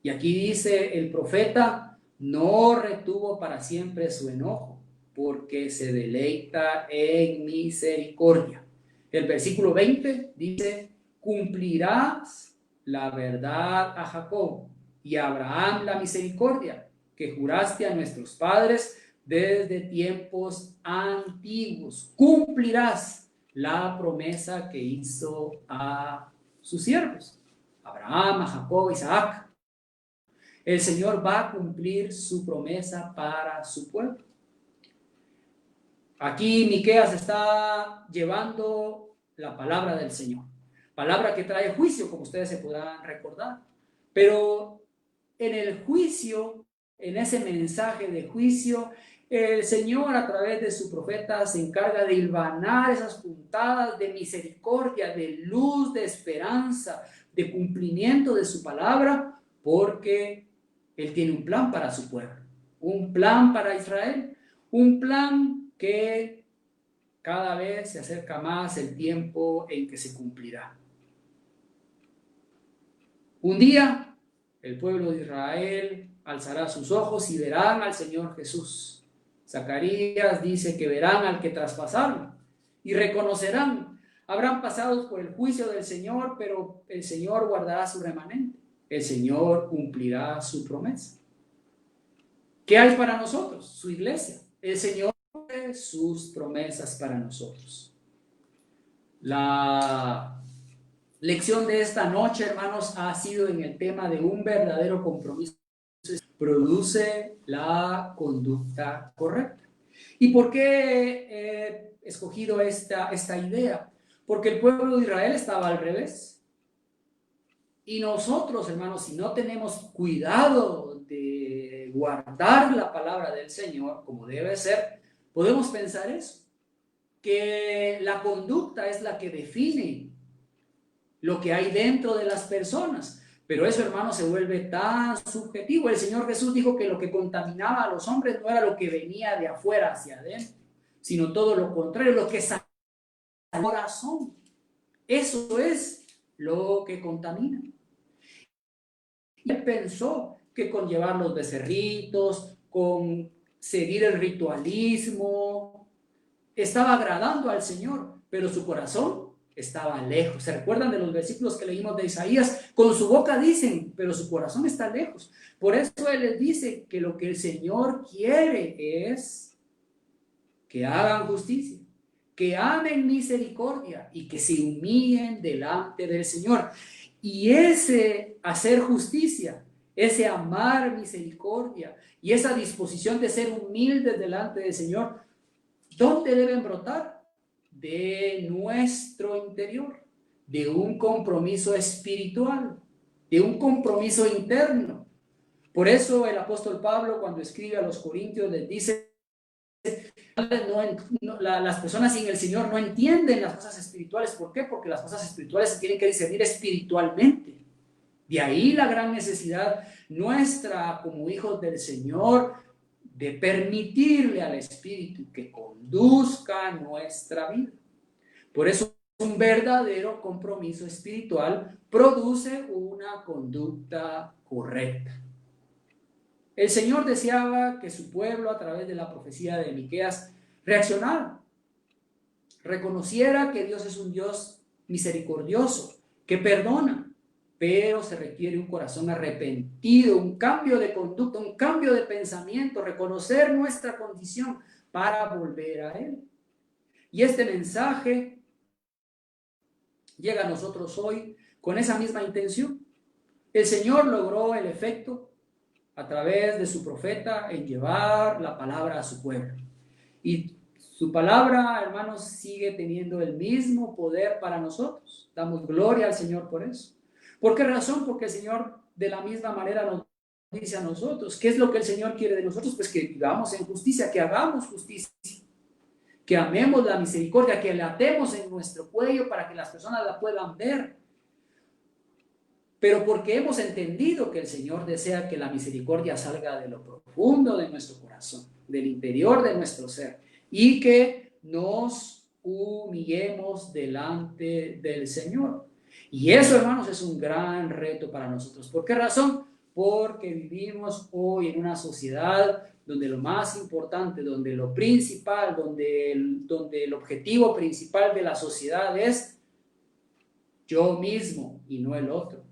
Y aquí dice el profeta, no retuvo para siempre su enojo, porque se deleita en misericordia. El versículo 20 dice, cumplirás la verdad a Jacob y a Abraham la misericordia que juraste a nuestros padres desde tiempos antiguos. Cumplirás la promesa que hizo a sus siervos, Abraham, a Jacob, a Isaac. El Señor va a cumplir su promesa para su pueblo. Aquí Miqueas está llevando la palabra del Señor, palabra que trae juicio, como ustedes se podrán recordar. Pero en el juicio, en ese mensaje de juicio, el Señor a través de su profeta se encarga de hilvanar esas puntadas de misericordia, de luz, de esperanza, de cumplimiento de su palabra, porque Él tiene un plan para su pueblo, un plan para Israel, un plan que cada vez se acerca más el tiempo en que se cumplirá. Un día el pueblo de Israel alzará sus ojos y verán al Señor Jesús. Zacarías dice que verán al que traspasaron y reconocerán. Habrán pasado por el juicio del Señor, pero el Señor guardará su remanente. El Señor cumplirá su promesa. ¿Qué hay para nosotros? Su iglesia. El Señor cumple sus promesas para nosotros. La lección de esta noche, hermanos, ha sido en el tema de un verdadero compromiso. Produce la conducta correcta. ¿Y por qué he escogido esta idea? Porque el pueblo de Israel estaba al revés. Y nosotros, hermanos, si no tenemos cuidado de guardar la palabra del Señor como debe ser, podemos pensar eso, que la conducta es la que define lo que hay dentro de las personas. Pero eso, hermano, se vuelve tan subjetivo. El Señor Jesús dijo que lo que contaminaba a los hombres no era lo que venía de afuera hacia adentro, sino todo lo contrario, lo que sale del corazón. Eso es lo que contamina. Y él pensó que con llevar los becerritos, con seguir el ritualismo, estaba agradando al Señor, pero su corazón estaba lejos. ¿Se recuerdan de los versículos que leímos de Isaías? Con su boca dicen, pero su corazón está lejos. Por eso Él les dice que lo que el Señor quiere es que hagan justicia, que amen misericordia y que se humillen delante del Señor. Y ese hacer justicia, ese amar misericordia y esa disposición de ser humildes delante del Señor, ¿dónde deben brotar? De nuestro interior, de un compromiso espiritual, de un compromiso interno. Por eso el apóstol Pablo, cuando escribe a los Corintios, les dice, las personas sin el Señor no entienden las cosas espirituales. ¿Por qué? Porque las cosas espirituales se tienen que discernir espiritualmente. De ahí la gran necesidad nuestra como hijos del Señor de permitirle al Espíritu que conduzca nuestra vida. Por eso un verdadero compromiso espiritual produce una conducta correcta. El Señor deseaba que su pueblo, a través de la profecía de Miqueas, reaccionara, reconociera que Dios es un Dios misericordioso, que perdona, pero se requiere un corazón arrepentido, un cambio de conducta, un cambio de pensamiento, reconocer nuestra condición para volver a Él. Y este mensaje llega a nosotros hoy con esa misma intención. El Señor logró el efecto a través de su profeta en llevar la palabra a su pueblo. Y su palabra, hermanos, sigue teniendo el mismo poder para nosotros. Damos gloria al Señor por eso. ¿Por qué razón? Porque el Señor de la misma manera nos dice a nosotros. ¿Qué es lo que el Señor quiere de nosotros? Pues que vivamos en justicia, que hagamos justicia, que amemos la misericordia, que la atemos en nuestro cuello para que las personas la puedan ver. Pero porque hemos entendido que el Señor desea que la misericordia salga de lo profundo de nuestro corazón, del interior de nuestro ser, y que nos humillemos delante del Señor. Y eso, hermanos, es un gran reto para nosotros. ¿Por qué razón? Porque vivimos hoy en una sociedad donde lo más importante, donde lo principal, donde el objetivo principal de la sociedad es yo mismo y no el otro.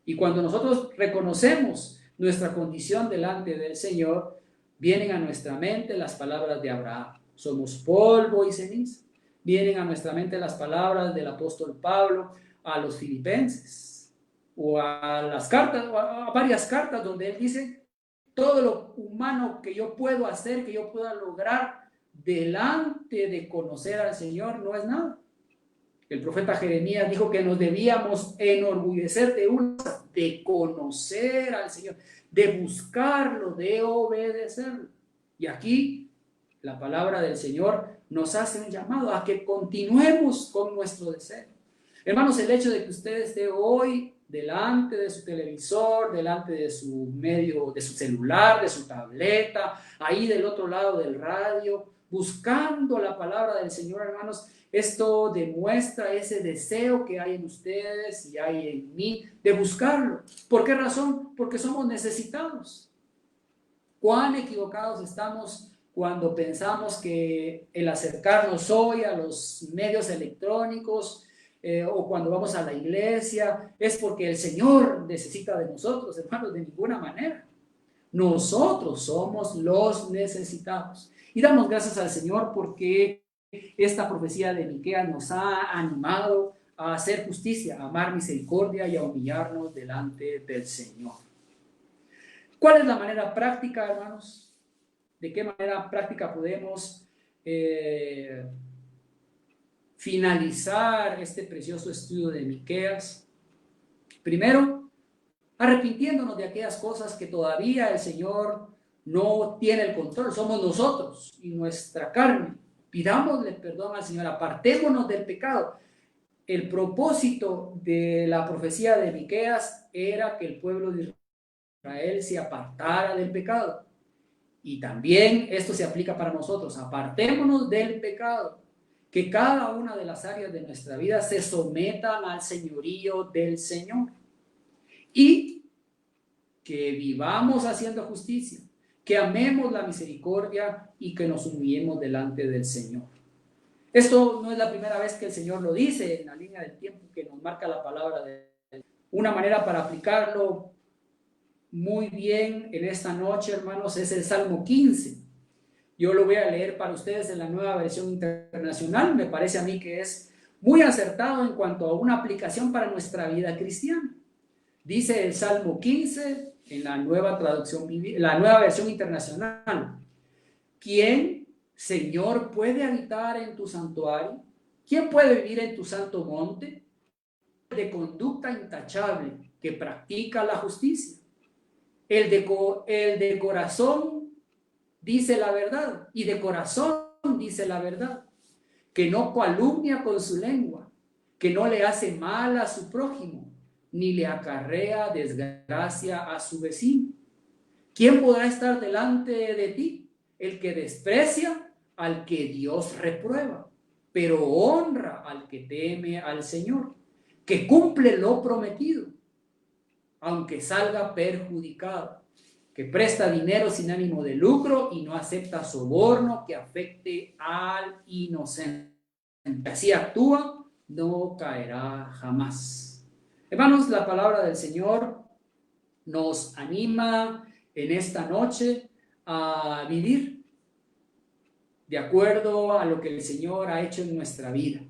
Y cuando nosotros reconocemos nuestra condición delante del Señor, vienen a nuestra mente las palabras de Abraham. Somos polvo y ceniza. Vienen a nuestra mente las palabras del apóstol Pablo a los filipenses, o a las cartas, o a varias cartas donde él dice, todo lo humano que yo puedo hacer, que yo pueda lograr delante de conocer al Señor, no es nada. El profeta Jeremías dijo que nos debíamos enorgullecer de conocer al Señor, de buscarlo, de obedecerlo. Y aquí la palabra del Señor nos hace un llamado a que continuemos con nuestro deseo. Hermanos, el hecho de que usted esté hoy delante de su televisor, delante de su medio, de su celular, de su tableta, ahí del otro lado del radio, buscando la palabra del Señor, hermanos, esto demuestra ese deseo que hay en ustedes y hay en mí de buscarlo. ¿Por qué razón? Porque somos necesitados. ¿Cuán equivocados estamos cuando pensamos que el acercarnos hoy a los medios electrónicos o cuando vamos a la iglesia es porque el Señor necesita de nosotros, hermanos? De ninguna manera. Nosotros somos los necesitados. Y damos gracias al Señor porque esta profecía de Miqueas nos ha animado a hacer justicia, a amar misericordia y a humillarnos delante del Señor. ¿Cuál es la manera práctica, hermanos? ¿De qué manera práctica podemos finalizar este precioso estudio de Miqueas? Primero, arrepintiéndonos de aquellas cosas que todavía el Señor no tiene el control. Somos nosotros y nuestra carne. Pidámosle perdón al Señor, apartémonos del pecado. El propósito de la profecía de Miqueas era que el pueblo de Israel se apartara del pecado. Y también esto se aplica para nosotros. Apartémonos del pecado. Que cada una de las áreas de nuestra vida se sometan al señorío del Señor. Y que vivamos haciendo justicia, que amemos la misericordia y que nos humillemos delante del Señor. Esto no es la primera vez que el Señor lo dice en la línea del tiempo que nos marca la palabra de Él. Una manera para aplicarlo muy bien en esta noche, hermanos, es el Salmo 15. Yo lo voy a leer para ustedes en la Nueva Versión Internacional. Me parece a mí que es muy acertado en cuanto a una aplicación para nuestra vida cristiana. Dice el Salmo 15 en la Nueva Versión Internacional: ¿quién, Señor, puede habitar en tu santuario? ¿Quién puede vivir en tu santo monte? De conducta intachable, que practica la justicia, El de corazón dice la verdad, y de corazón dice la verdad, que no calumnia con su lengua, que no le hace mal a su prójimo, ni le acarrea desgracia a su vecino. ¿Quién podrá estar delante de ti? El que desprecia al que Dios reprueba, pero honra al que teme al Señor, que cumple lo prometido, aunque salga perjudicado, que presta dinero sin ánimo de lucro y no acepta soborno que afecte al inocente. Así actúa, no caerá jamás. Hermanos, la palabra del Señor nos anima en esta noche a vivir de acuerdo a lo que el Señor ha hecho en nuestra vida,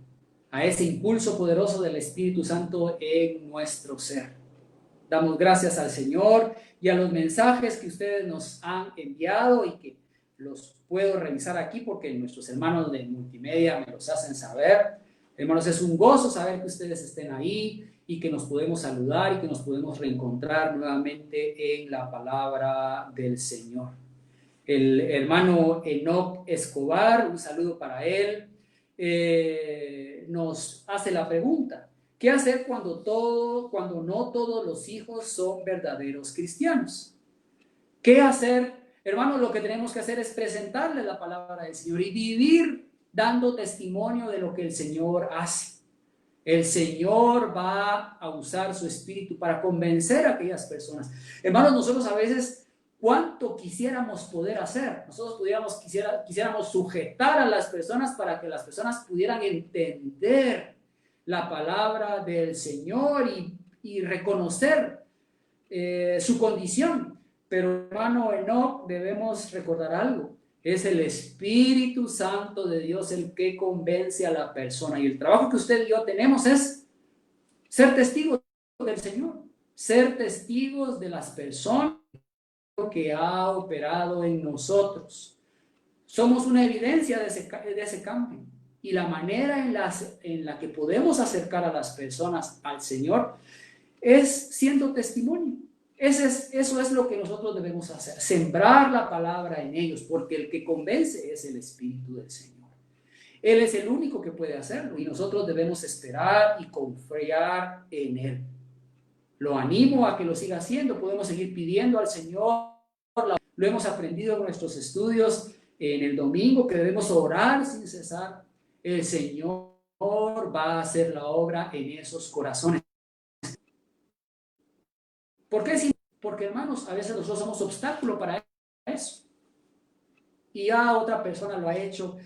a ese impulso poderoso del Espíritu Santo en nuestro ser. Damos gracias al Señor y a los mensajes que ustedes nos han enviado y que los puedo revisar aquí porque nuestros hermanos de multimedia me los hacen saber. Hermanos, es un gozo saber que ustedes estén ahí y que nos podemos saludar y que nos podemos reencontrar nuevamente en la palabra del Señor. El hermano Enoc Escobar, un saludo para él, nos hace la pregunta: ¿qué hacer cuando no todos los hijos son verdaderos cristianos? ¿Qué hacer? Hermanos, lo que tenemos que hacer es presentarle la palabra del Señor y vivir dando testimonio de lo que el Señor hace. El Señor va a usar su espíritu para convencer a aquellas personas. Hermanos, nosotros a veces, ¿cuánto quisiéramos poder hacer? Nosotros quisiéramos sujetar a las personas para que las personas pudieran entender la palabra del Señor y reconocer su condición. Pero hermano Enoc, debemos recordar algo: es el Espíritu Santo de Dios el que convence a la persona, y el trabajo que usted y yo tenemos es ser testigos del Señor, ser testigos de las personas que ha operado en nosotros. Somos una evidencia de ese cambio, y la manera en la que podemos acercar a las personas al Señor es siendo testimonio. Eso es lo que nosotros debemos hacer: sembrar la palabra en ellos, porque el que convence es el Espíritu del Señor. Él es el único que puede hacerlo y nosotros debemos esperar y confiar en Él. Lo animo a que lo siga haciendo. Podemos seguir pidiendo al Señor. Lo hemos aprendido en nuestros estudios en el domingo, que debemos orar sin cesar. El Señor va a hacer la obra en esos corazones. ¿Por qué? Porque, hermanos, a veces nosotros somos obstáculo para eso. Y ya otra persona lo ha hecho,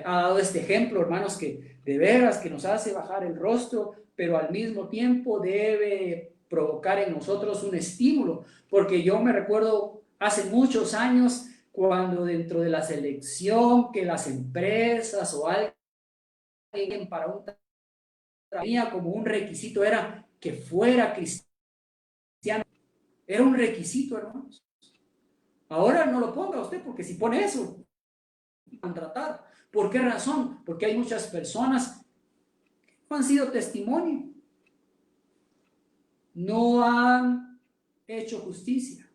ha dado este ejemplo, hermanos, que de veras que nos hace bajar el rostro, pero al mismo tiempo debe provocar en nosotros un estímulo. Porque yo me recuerdo hace muchos años, cuando dentro de la selección que las empresas o alguien para un tenía como un requisito era que fuera cristiano. Era un requisito, hermanos. Ahora no lo ponga usted, porque si pone eso, contratar. ¿Por qué razón? Porque hay muchas personas que no han sido testimonio, no han hecho justicia,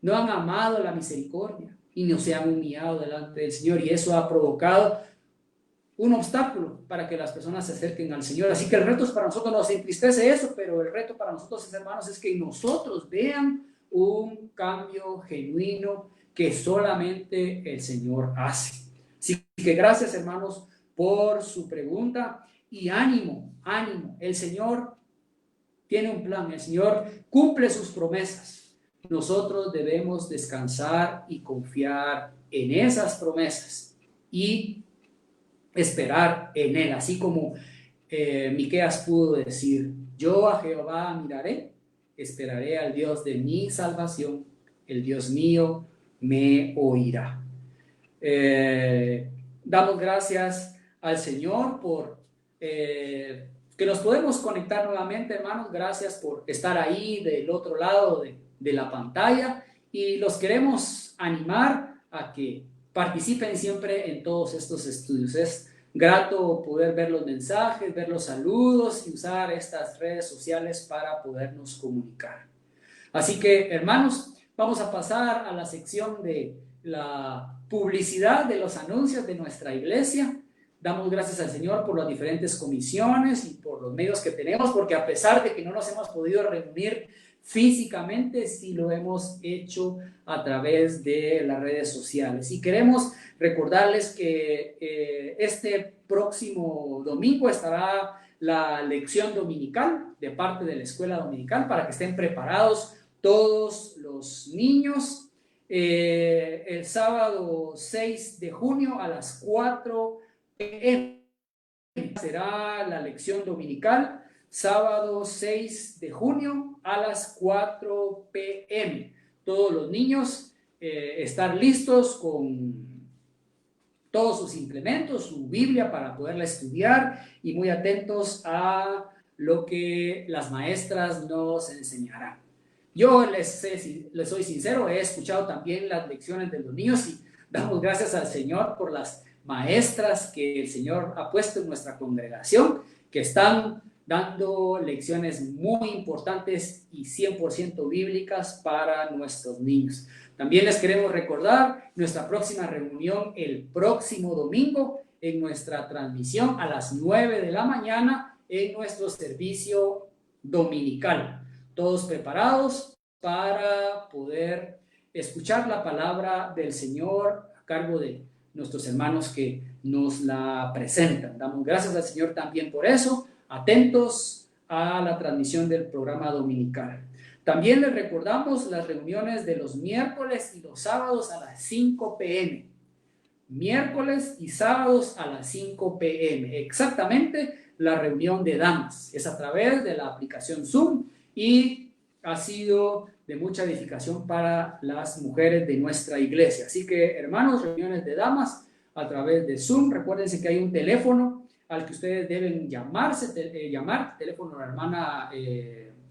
no han amado la misericordia y no se han humillado delante del Señor, y eso ha provocado un obstáculo para que las personas se acerquen al Señor. Así que el reto es para nosotros, nos entristece eso, pero el reto para nosotros, hermanos, es que nosotros vean un cambio genuino que solamente el Señor hace. Así que gracias, hermanos, por su pregunta, y ánimo, ánimo. El Señor tiene un plan, el Señor cumple sus promesas. Nosotros debemos descansar y confiar en esas promesas y esperar en Él, así como Miqueas pudo decir: yo a Jehová miraré, esperaré al Dios de mi salvación, el Dios mío me oirá. Damos gracias al Señor por que nos podemos conectar nuevamente, hermanos. Gracias por estar ahí del otro lado de la pantalla, y los queremos animar a que participen siempre en todos estos estudios. Es grato poder ver los mensajes, ver los saludos y usar estas redes sociales para podernos comunicar. Así que, hermanos, Vamos a pasar a la sección de la publicidad de los anuncios de nuestra iglesia. Damos gracias al Señor por las diferentes comisiones y por los medios que tenemos, porque a pesar de que no nos hemos podido reunir físicamente, sí lo hemos hecho a través de las redes sociales. Y queremos recordarles que este próximo domingo estará la lección dominical de parte de la escuela dominical para que estén preparados todos los niños. El sábado 6 de junio a las 4 p.m. será la lección dominical. Sábado 6 de junio a las 4 p.m. Todos los niños estar listos con todos sus implementos, su Biblia para poderla estudiar y muy atentos a lo que las maestras nos enseñarán. Yo les soy sincero, he escuchado también las lecciones de los niños y damos gracias al Señor por las maestras que el Señor ha puesto en nuestra congregación, que están dando lecciones muy importantes y 100% bíblicas para nuestros niños. También les queremos recordar nuestra próxima reunión el próximo domingo en nuestra transmisión a las 9 de la mañana en nuestro servicio dominical. Todos preparados para poder escuchar la palabra del Señor a cargo de nuestros hermanos que nos la presentan. Damos gracias al Señor también por eso, atentos a la transmisión del programa dominical. También les recordamos las reuniones de los miércoles y los sábados a las 5 p.m. Miércoles y sábados a las 5 p.m. Exactamente la reunión de damas. Es a través de la aplicación Zoom y ha sido de mucha edificación para las mujeres de nuestra iglesia. Así que, hermanos, reuniones de damas a través de Zoom. Recuérdense que hay un teléfono al que ustedes deben llamar, teléfono de la hermana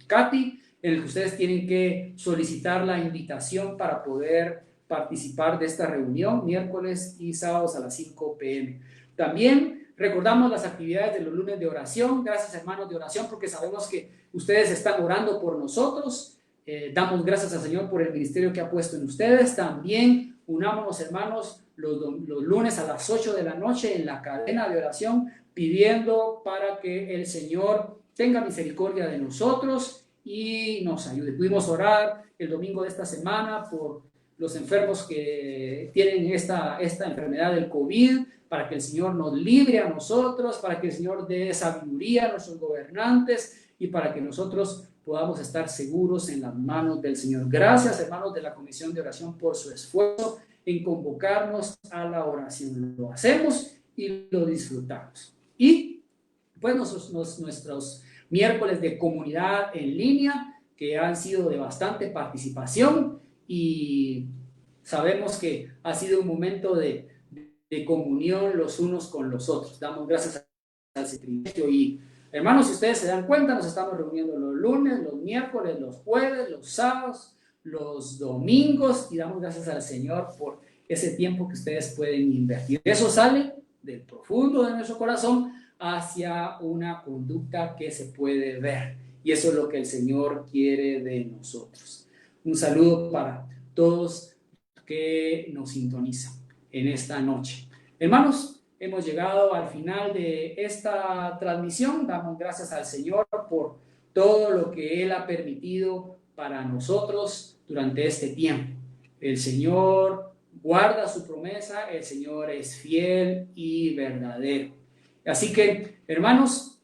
Katy, en el que ustedes tienen que solicitar la invitación para poder participar de esta reunión miércoles y sábados a las 5 p.m. También recordamos las actividades de los lunes de oración. Gracias, hermanos de oración, porque sabemos que ustedes están orando por nosotros. Damos gracias al Señor por el ministerio que ha puesto en ustedes. También unámonos, hermanos, los lunes a las 8 de la noche en la cadena de oración, pidiendo para que el Señor tenga misericordia de nosotros y nos ayude. Pudimos orar el domingo de esta semana por los enfermos que tienen esta enfermedad del COVID, para que el Señor nos libre a nosotros, para que el Señor dé sabiduría a nuestros gobernantes y para que nosotros podamos estar seguros en las manos del Señor. Gracias, hermanos de la Comisión de Oración, por su esfuerzo en convocarnos a la oración. Lo hacemos y lo disfrutamos. Y pues nuestros miércoles de comunidad en línea, que han sido de bastante participación, y sabemos que ha sido un momento de comunión los unos con los otros. Damos gracias al Señor. Y hermanos, si ustedes se dan cuenta, nos estamos reuniendo los lunes, los miércoles, los jueves, los sábados, los domingos, y damos gracias al Señor por ese tiempo que ustedes pueden invertir. Eso sale del profundo de nuestro corazón hacia una conducta que se puede ver, y eso es lo que el Señor quiere de nosotros. Un saludo para todos que nos sintonizan en esta noche. Hermanos, hemos llegado al final de esta transmisión. Damos gracias al Señor por todo lo que Él ha permitido para nosotros durante este tiempo. El Señor guarda su promesa, el Señor es fiel y verdadero. Así que, hermanos,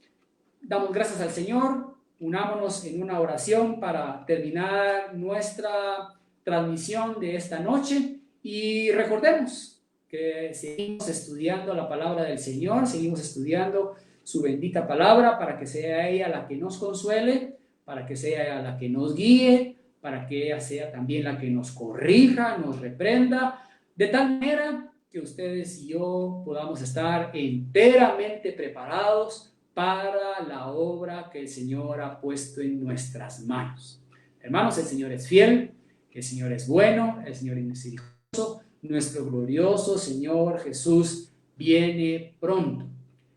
damos gracias al Señor, unámonos en una oración para terminar nuestra transmisión de esta noche y recordemos que seguimos estudiando la palabra del Señor, seguimos estudiando su bendita palabra para que sea ella la que nos consuele, para que sea ella la que nos guíe, para que ella sea también la que nos corrija, nos reprenda, de tal manera que ustedes y yo podamos estar enteramente preparados para la obra que el Señor ha puesto en nuestras manos. Hermanos, el Señor es fiel, el Señor es bueno, el Señor es misericordioso, nuestro glorioso Señor Jesús viene pronto.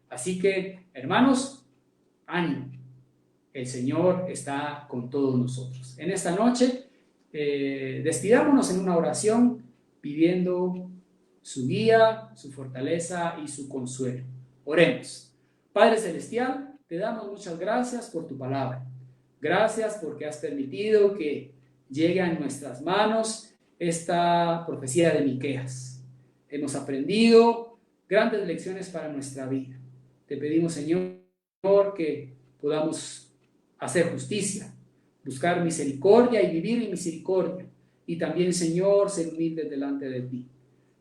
Así que, hermanos, ánimo, el Señor está con todos nosotros. En esta noche despidámonos en una oración pidiendo su guía, su fortaleza y su consuelo. Oremos. Padre Celestial, te damos muchas gracias por tu palabra. Gracias porque has permitido que llegue a nuestras manos esta profecía de Miqueas. Hemos aprendido grandes lecciones para nuestra vida. Te pedimos, Señor, que podamos hacer justicia, buscar misericordia y vivir en misericordia. Y también, Señor, ser humildes delante de ti.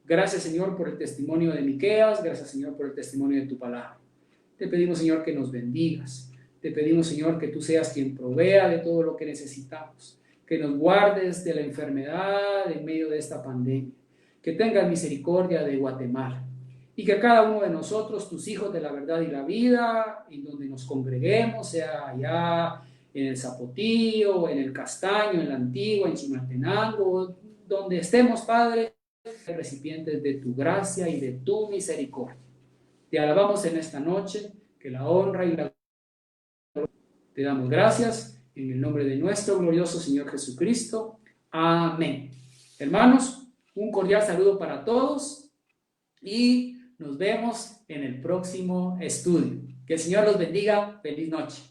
Gracias, Señor, por el testimonio de Miqueas. Gracias, Señor, por el testimonio de tu palabra. Te pedimos, Señor, que nos bendigas. Te pedimos, Señor, que tú seas quien provea de todo lo que necesitamos. Que nos guardes de la enfermedad en medio de esta pandemia. Que tengas misericordia de Guatemala. Y que cada uno de nosotros, tus hijos de la verdad y la vida, en donde nos congreguemos, sea allá en el Zapotillo, en el Castaño, en la Antigua, en Chimaltenango, donde estemos, Padre, recipientes de tu gracia y de tu misericordia. Te alabamos en esta noche, que la honra y la gloria te damos gracias en el nombre de nuestro glorioso Señor Jesucristo. Amén. Hermanos, un cordial saludo para todos y nos vemos en el próximo estudio. Que el Señor los bendiga. Feliz noche.